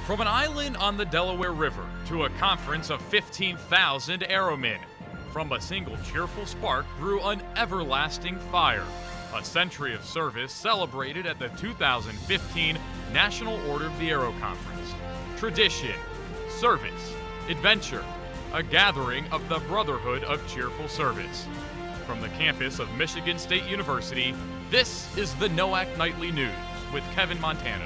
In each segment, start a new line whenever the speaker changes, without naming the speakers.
From an island on the Delaware River to a conference of 15,000 airmen, from a single cheerful spark grew an everlasting fire. A century of service celebrated at the 2015 National Order of the Arrow Conference. Tradition, service, adventure, a gathering of the Brotherhood of Cheerful Service. From the campus of Michigan State University, this is the NOAC Nightly News with Kevin Montano.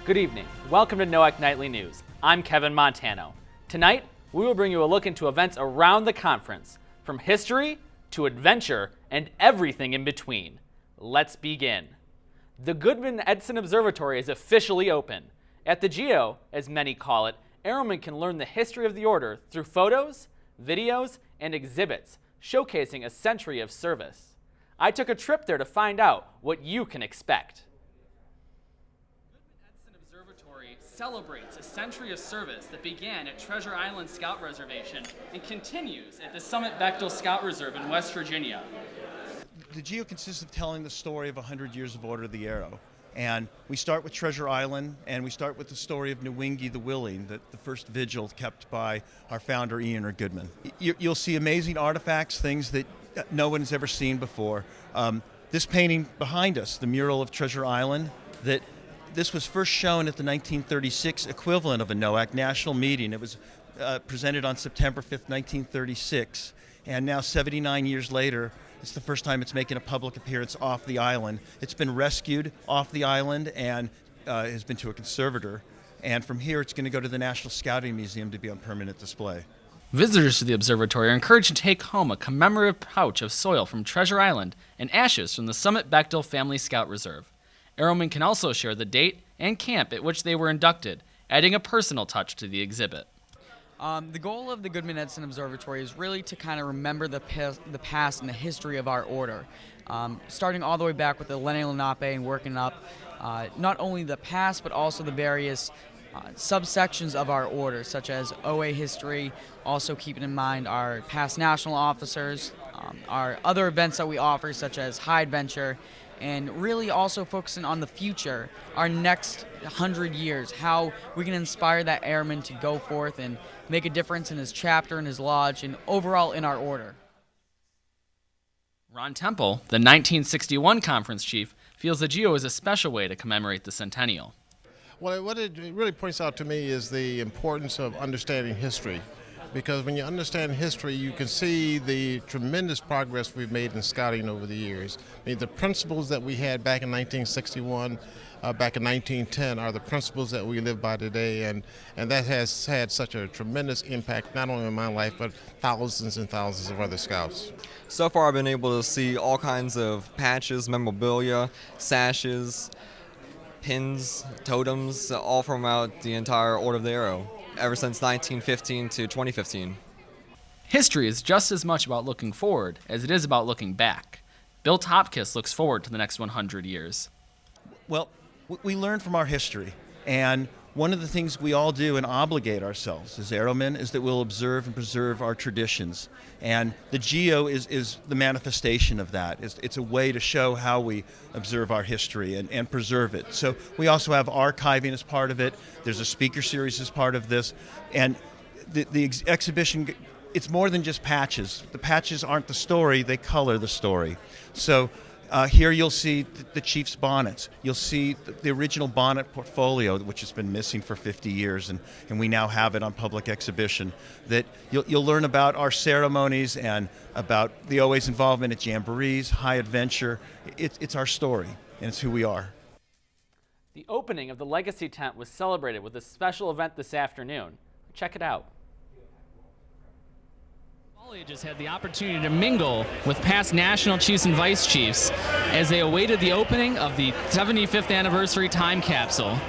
Good evening. Welcome to NOAC Nightly News. I'm Kevin Montano. Tonight, we will bring you a look into events around the conference, from history to adventure and everything in between. Let's begin. The Goodman Edson Observatory is officially open. At the GEO, as many call it, airmen can learn the history of the order through photos, videos, and exhibits showcasing a century of service. I took a trip there to find out what you can expect. Celebrates a century of service that began at Treasure Island Scout Reservation and continues at the Summit Bechtel Scout Reserve in West Virginia.
The GEO consists of telling the story of 100 years of Order of the Arrow. And we start with Treasure Island, and we start with the story of Newingi the Willing, the first vigil kept by our founder, Ian or Goodman. You'll see amazing artifacts, things that no one has ever seen before. This painting behind us, the mural of Treasure Island, this was first shown at the 1936 equivalent of a NOAC national meeting. It was presented on September 5th, 1936, and now 79 years later, it's the first time it's making a public appearance off the island. It's been rescued off the island and has been to a conservator, and from here it's going to go to the National Scouting Museum to be on permanent display.
Visitors to the observatory are encouraged to take home a commemorative pouch of soil from Treasure Island and ashes from the Summit Bechtel Family Scout Reserve. Airmen can also share the date and camp at which they were inducted, adding a personal touch to the exhibit.
The goal of the Goodman Edson Observatory is really to kind of remember the past and the history of our order, starting all the way back with the Lenni Lenape and working up not only the past but also the various subsections of our order, such as OA history, also keeping in mind our past national officers, our other events that we offer, such as High Adventure, and really also focusing on the future, our next 100 years, how we can inspire that airman to go forth and make a difference in his chapter, in his lodge, and overall in our order.
Ron Temple, the 1961 conference chief, feels the GEO is a special way to commemorate the centennial.
Well, what it really points out to me is the importance of understanding history. Because when you understand history, you can see the tremendous progress we've made in scouting over the years. I mean, the principles that we had back in 1961, back in 1910, are the principles that we live by today, and that has had such a tremendous impact, not only in my life, but thousands and thousands of other scouts.
So far, I've been able to see all kinds of patches, memorabilia, sashes, pins, totems, all from out the entire Order of the Arrow, ever since 1915 to 2015.
History is just as much about looking forward as it is about looking back. Bill Topkiss looks forward to the next 100 years.
Well, we learn from our history, and one of the things we all do and obligate ourselves as airmen is that we'll observe and preserve our traditions. And the GEO is the manifestation of that. It's a way to show how we observe our history and preserve it. So we also have archiving as part of it. There's a speaker series as part of this. And the exhibition, it's more than just patches. The patches aren't the story, they color the story. So here you'll see the chief's bonnets. You'll see the original bonnet portfolio, which has been missing for 50 years, and we now have it on public exhibition. That you'll learn about our ceremonies and about the OA's involvement at jamborees, High Adventure. It's our story, and it's who we are.
The opening of the Legacy Tent was celebrated with a special event this afternoon. Check it out. Just had the opportunity to mingle with past national chiefs and vice chiefs as they awaited the opening of the 75th anniversary time capsule.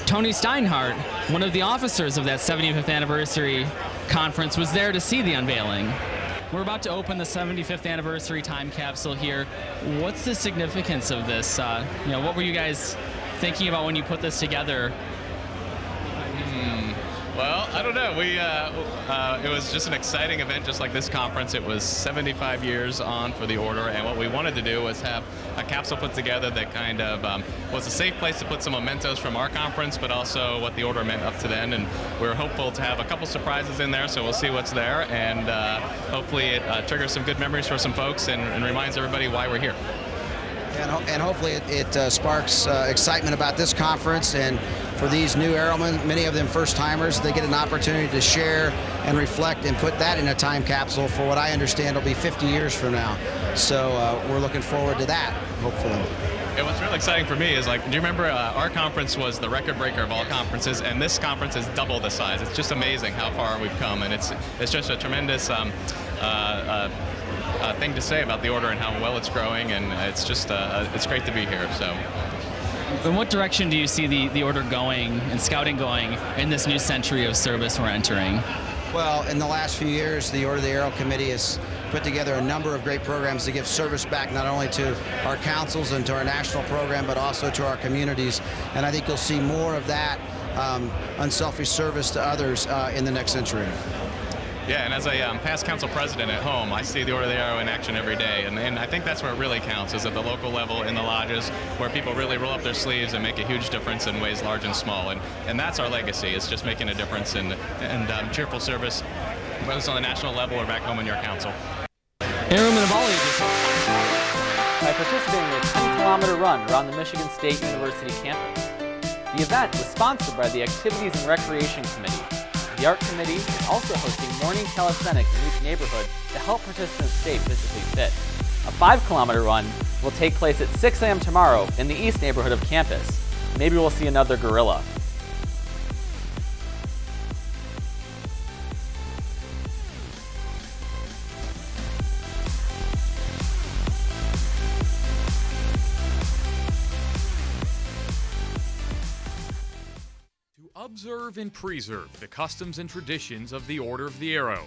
Tony Steinhardt, one of the officers of that 75th anniversary conference, was there to see the unveiling. We're about to open the 75th anniversary time capsule here. What's the significance of this? What were you guys thinking about when you put this together?
Well, I don't know. It was just an exciting event, just like this conference. It was 75 years on for the Order, and what we wanted to do was have a capsule put together that kind of was a safe place to put some mementos from our conference, but also what the Order meant up to then. And we're hopeful to have a couple surprises in there, so we'll see what's there, and hopefully it triggers some good memories for some folks and reminds everybody why we're here.
And hopefully it sparks excitement about this conference, and for these new airmen, many of them first-timers, they get an opportunity to share and reflect and put that in a time capsule for what I understand will be 50 years from now. So we're looking forward to that, hopefully.
And what's really exciting for me is, do you remember our conference was the record breaker of all conferences, and this conference is double the size. It's just amazing how far we've come, and it's just a tremendous thing to say about the Order and how well it's growing, and it's just it's great to be here. So.
In what direction do you see the Order going and Scouting going in this new century of service we're entering?
Well, in the last few years, the Order of the Arrow Committee has put together a number of great programs to give service back not only to our councils and to our national program, but also to our communities. And I think you'll see more of that unselfish service to others in the next century.
Yeah, and as a past council president at home, I see the Order of the Arrow in action every day, and I think that's where it really counts, is at the local level in the lodges, where people really roll up their sleeves and make a huge difference in ways large and small, and that's our legacy. It's just making a difference and cheerful service, whether it's on the national level or back home in your council.
Airmen of all ages.
By participating in a 10-kilometer run around the Michigan State University campus. The event was sponsored by the Activities and Recreation Committee. The Art Committee is also hosting morning calisthenics in each neighborhood to help participants stay physically fit. A 5-kilometer run will take place at 6 a.m. tomorrow in the east neighborhood of campus. Maybe we'll see another gorilla.
Observe and preserve the customs and traditions of the Order of the Arrow.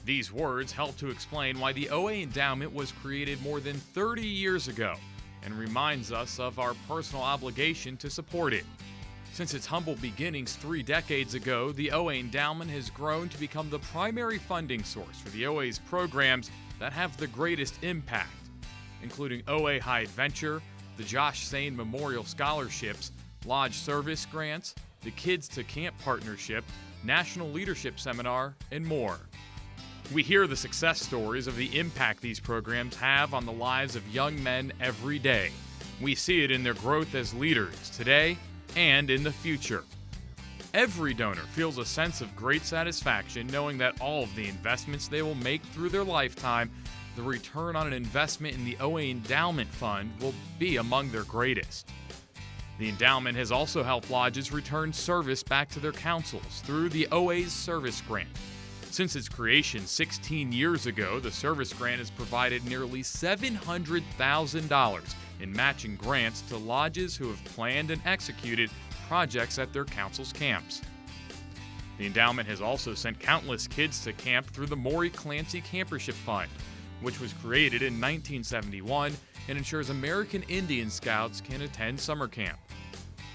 These words help to explain why the OA Endowment was created more than 30 years ago and reminds us of our personal obligation to support it. Since its humble beginnings 3 decades ago, the OA Endowment has grown to become the primary funding source for the OA's programs that have the greatest impact, including OA High Adventure, the Josh Sane Memorial Scholarships, Lodge Service Grants, the Kids to Camp Partnership, National Leadership Seminar, and more. We hear the success stories of the impact these programs have on the lives of young men every day. We see it in their growth as leaders today and in the future. Every donor feels a sense of great satisfaction knowing that all of the investments they will make through their lifetime, the return on an investment in the OA Endowment Fund will be among their greatest. The endowment has also helped lodges return service back to their councils through the OA's Service Grant. Since its creation 16 years ago, the Service Grant has provided nearly $700,000 in matching grants to lodges who have planned and executed projects at their council's camps. The endowment has also sent countless kids to camp through the Maury Clancy Campership Fund, which was created in 1971 and ensures American Indian Scouts can attend summer camp.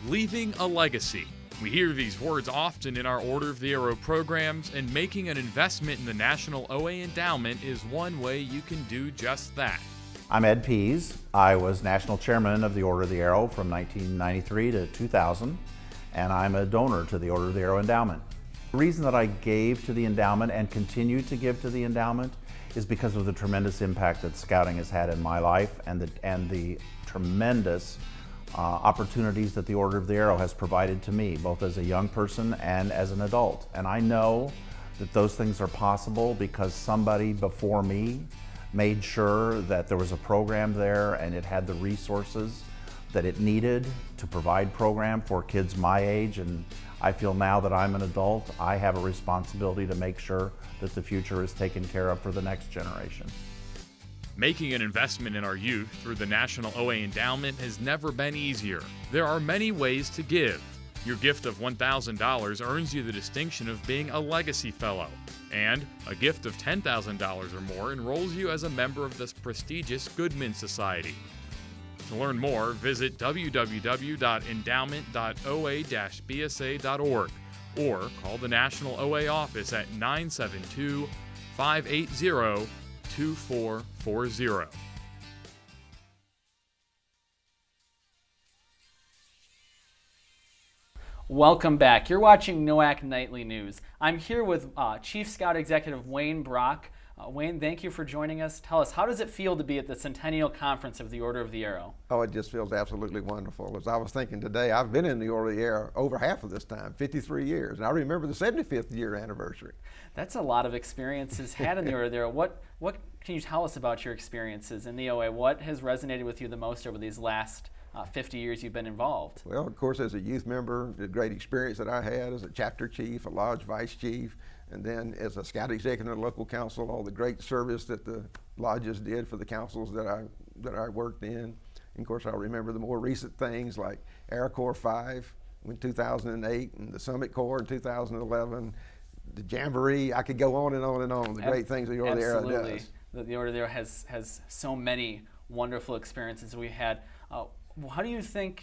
Leaving a legacy. We hear these words often in our Order of the Arrow programs, and making an investment in the National OA Endowment is one way you can do just that.
I'm Ed Pease. I was National Chairman of the Order of the Arrow from 1993 to 2000, and I'm a donor to the Order of the Arrow Endowment. The reason that I gave to the endowment and continue to give to the endowment is because of the tremendous impact that Scouting has had in my life and the tremendous opportunities that the Order of the Arrow has provided to me, both as a young person and as an adult. And I know that those things are possible because somebody before me made sure that there was a program there and it had the resources that it needed to provide program for kids my age. And I feel now that I'm an adult, I have a responsibility to make sure that the future is taken care of for the next generation.
Making an investment in our youth through the National OA Endowment has never been easier. There are many ways to give. Your gift of $1,000 earns you the distinction of being a Legacy Fellow, and a gift of $10,000 or more enrolls you as a member of this prestigious Goodman Society. To learn more, visit www.endowment.oa-bsa.org or call the National OA office at 972-580-2440.
Welcome back. You're watching NOAC Nightly News. I'm here with Chief Scout Executive Wayne Brock. Wayne, thank you for joining us. Tell us, how does it feel to be at the Centennial Conference of the Order of the Arrow?
Oh, it just feels absolutely wonderful. As I was thinking today, I've been in the Order of the Arrow over half of this time, 53 years, and I remember the 75th year anniversary.
That's a lot of experiences had in the Order of the Arrow. What can you tell us about your experiences in the OA? What has resonated with you the most over these last 50 years you've been involved?
Well, of course, as a youth member, the great experience that I had as a chapter chief, a lodge vice chief, and then as a scout executive in the local council, all the great service that the lodges did for the councils that I worked in. And of course, I remember the more recent things like Air Corps 5 in 2008 and the Summit Corps in 2011, the Jamboree. I could go on and on and on, the great things the Order of the Arrow does.
The Order of the Arrow has so many wonderful experiences we had. How do you think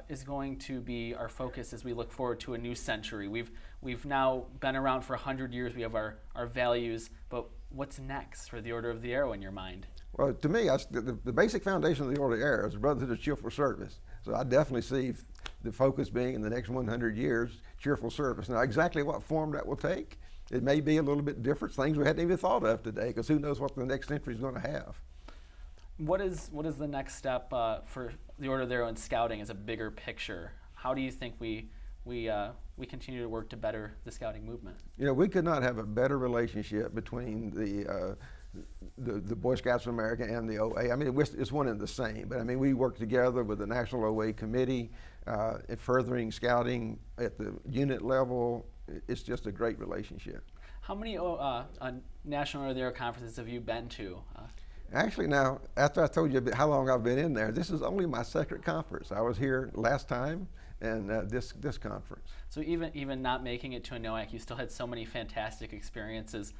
is going to be our focus as we look forward to a new century? We've now been around for 100 years. We have our values, but what's next for the Order of the Arrow in your mind?
Well, to me, the basic foundation of the Order of the Arrow is Brotherhood of Cheerful Service. So I definitely see the focus being in the next 100 years, cheerful service. Now, exactly what form that will take, it may be a little bit different, things we hadn't even thought of today, because who knows what the next century is going to have.
What is the next step for the Order of the Arrow in scouting as a bigger picture? How do you think we continue to work to better the scouting movement? You know,
we could not have a better relationship between the Boy Scouts of America and the OA. I mean, it's one and the same, but I mean, we work together with the National OA Committee in furthering scouting at the unit level. It's just a great relationship.
How many National Order of the Arrow conferences have you been to?
Actually, now, after I told you how long I've been in there, this is only my second conference. I was here last time and this conference.
So even not making it to a NOAC, you still had so many fantastic experiences.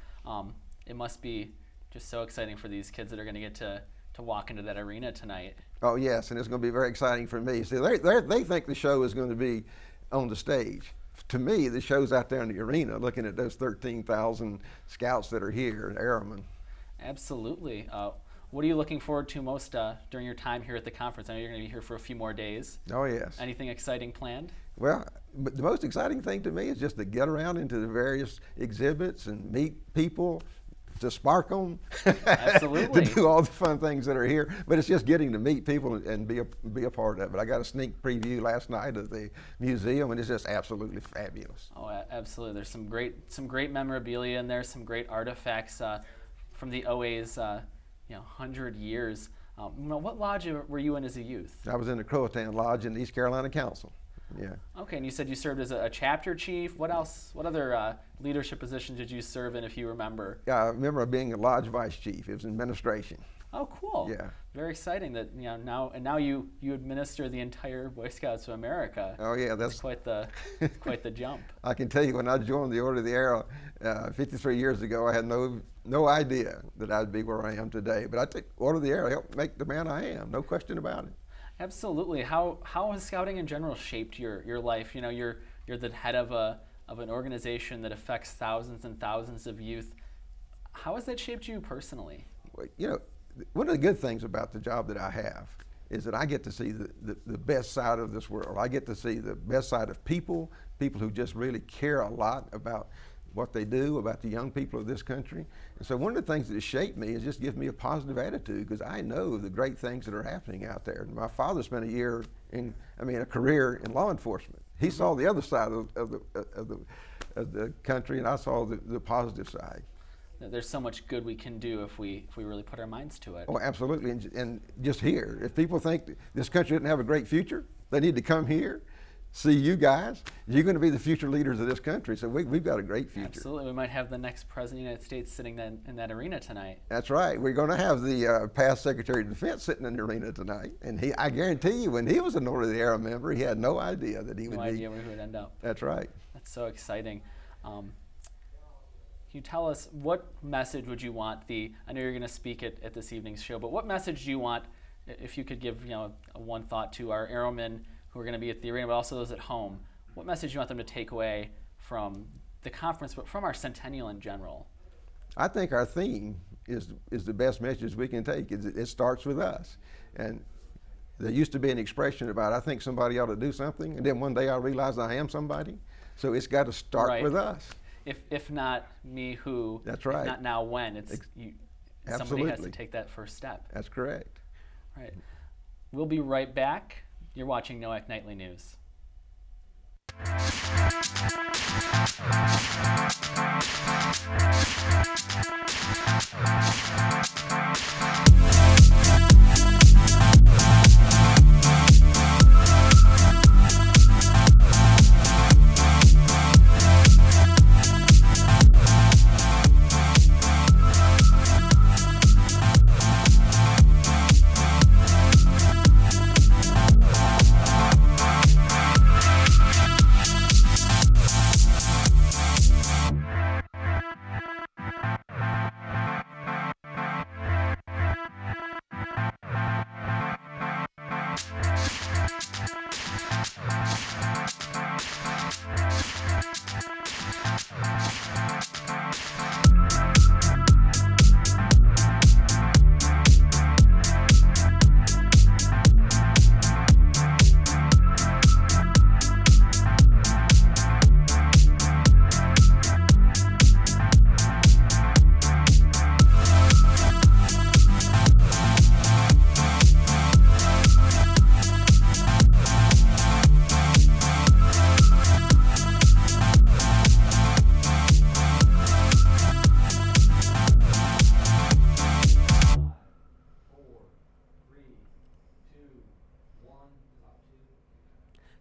It must be just so exciting for these kids that are going to get to walk into that arena tonight.
Oh yes, and it's going to be very exciting for me. See, they think the show is going to be on the stage. To me, the show's out there in the arena, looking at those 13,000 scouts that are here, airmen.
Absolutely. What are you looking forward to most during your time here at the conference? I know you're going to be here for a few more days.
Oh, yes.
Anything exciting planned?
Well, but the most exciting thing to me is just to get around into the various exhibits and meet people, to spark them,
Absolutely.
to do all the fun things that are here. But it's just getting to meet people and be a part of it. I got a sneak preview last night of the museum, and it's just absolutely fabulous.
Oh, absolutely. There's some great memorabilia in there, some great artifacts from the OA's 100 years. What lodge were you in as a youth?
I was in the Croatown Lodge in the East Carolina Council. Yeah.
Okay, and you said you served as a chapter chief. What else? What other leadership positions did you serve in, if you remember?
Yeah, I remember being a lodge vice chief. It was administration.
Oh, cool.
Yeah.
Very exciting that now you administer the entire Boy Scouts of America.
Oh yeah, that's
quite the jump.
I can tell you, when I joined the Order of the Arrow 53 years ago, I had no idea that I'd be where I am today. But I think Order of the Arrow helped make the man I am. No question about it.
Absolutely. How has scouting in general shaped your life? You know, you're the head of an organization that affects thousands and thousands of youth. How has that shaped you personally?
Well, you know, one of the good things about the job that I have is that I get to see the best side of this world. I get to see the best side of people who just really care a lot about what they do, about the young people of this country. And so one of the things that has shaped me is just give me a positive attitude, because I know the great things that are happening out there. My father spent a career in law enforcement. He saw the other side of the country, and I saw the positive side.
There's so much good we can do if we really put our minds to it.
Oh, absolutely. And just here, if people think this country doesn't have a great future, they need to come here see you guys. You're going to be the future leaders of this country, so we've got a great future.
Absolutely. We might have the next president of the United States sitting in that arena tonight.
That's right. We're going to have the past Secretary of Defense sitting in the arena tonight, and I guarantee you, when he was an Order of the Arrow member, he had no idea that he would be.
No idea where he would end up.
That's right.
That's so exciting. Can you tell us, what message would you want I know you're going to speak at this evening's show, but what message do you want, if you could give a one thought to our airmen who are going to be at the arena, but also those at home, what message do you want them to take away from the conference, but from our centennial in general?
I think our theme is the best message we can take. It starts with us. And there used to be an expression about, I think somebody ought to do something, and then one day I realize I am somebody. So it's got to start with us.
If not me, who?
That's right.
If not now, when? Somebody has to take that first step.
That's correct.
Right. We'll be right back. You're watching NOAC Nightly News.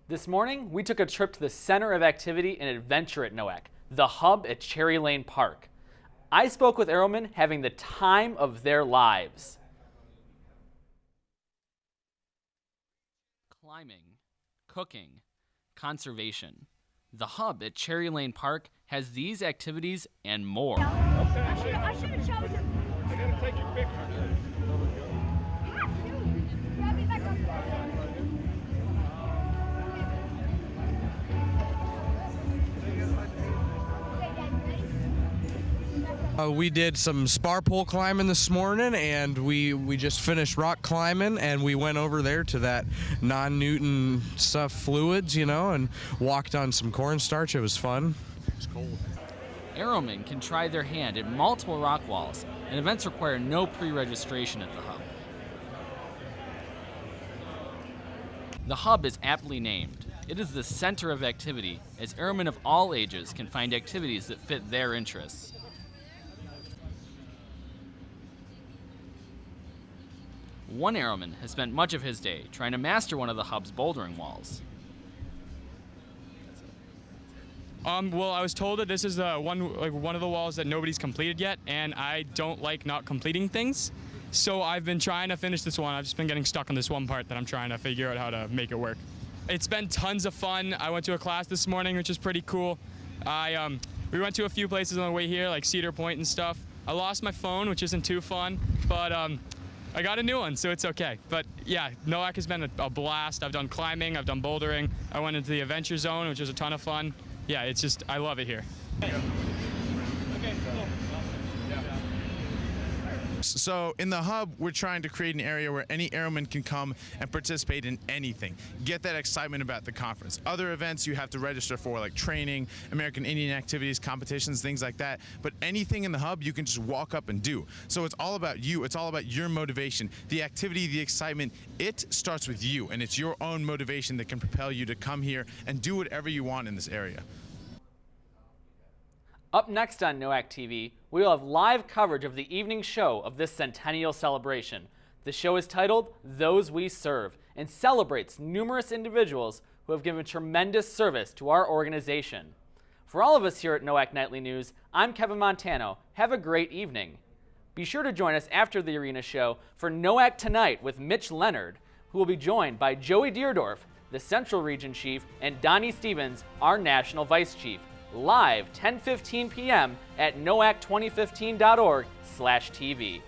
This morning, we took a trip to the center of activity and adventure at NOAC, the hub at Cherry Lane Park. I spoke with airmen having the time of their lives. Climbing, cooking, conservation. The hub at Cherry Lane Park has these activities and more.
I should have chosen. I gotta take your picture.
We did some spar pole climbing this morning, and we just finished rock climbing, and we went over there to that non-Newton stuff fluids, and walked on some cornstarch. It was fun. It was cold.
Airmen can try their hand at multiple rock walls, and events require no pre-registration at the hub. The hub is aptly named. It is the center of activity, as airmen of all ages can find activities that fit their interests. One airman has spent much of his day trying to master one of the hub's bouldering walls.
Well, I was told that this is one of the walls that nobody's completed yet, and I don't like not completing things. So I've been trying to finish this one. I've just been getting stuck on this one part that I'm trying to figure out how to make it work. It's been tons of fun. I went to a class this morning, which is pretty cool. We went to a few places on the way here, like Cedar Point and stuff. I lost my phone, which isn't too fun, but I got a new one, so it's okay. But yeah, NOAC has been a blast. I've done climbing, I've done bouldering. I went into the adventure zone, which was a ton of fun. Yeah, it's just, I love it here.
So in the hub, we're trying to create an area where any airman can come and participate in anything. Get that excitement about the conference. Other events you have to register for, like training, American Indian activities, competitions, things like that. But anything in the hub, you can just walk up and do. So it's all about you. It's all about your motivation. The activity, the excitement, it starts with you. And it's your own motivation that can propel you to come here and do whatever you want in this area.
Up next on NOAC TV, we will have live coverage of the evening show of this centennial celebration. The show is titled Those We Serve and celebrates numerous individuals who who have given tremendous service to our organization. For all of us here at NOAC Nightly News, I'm Kevin Montano. Have a great evening. Be sure to join us after the arena show for NOAC Tonight with Mitch Leonard, who will be joined by Joey Deerdorf, the Central Region Chief, and Donnie Stevens, our National Vice Chief, live 10:15 p.m. at noac2015.org/TV.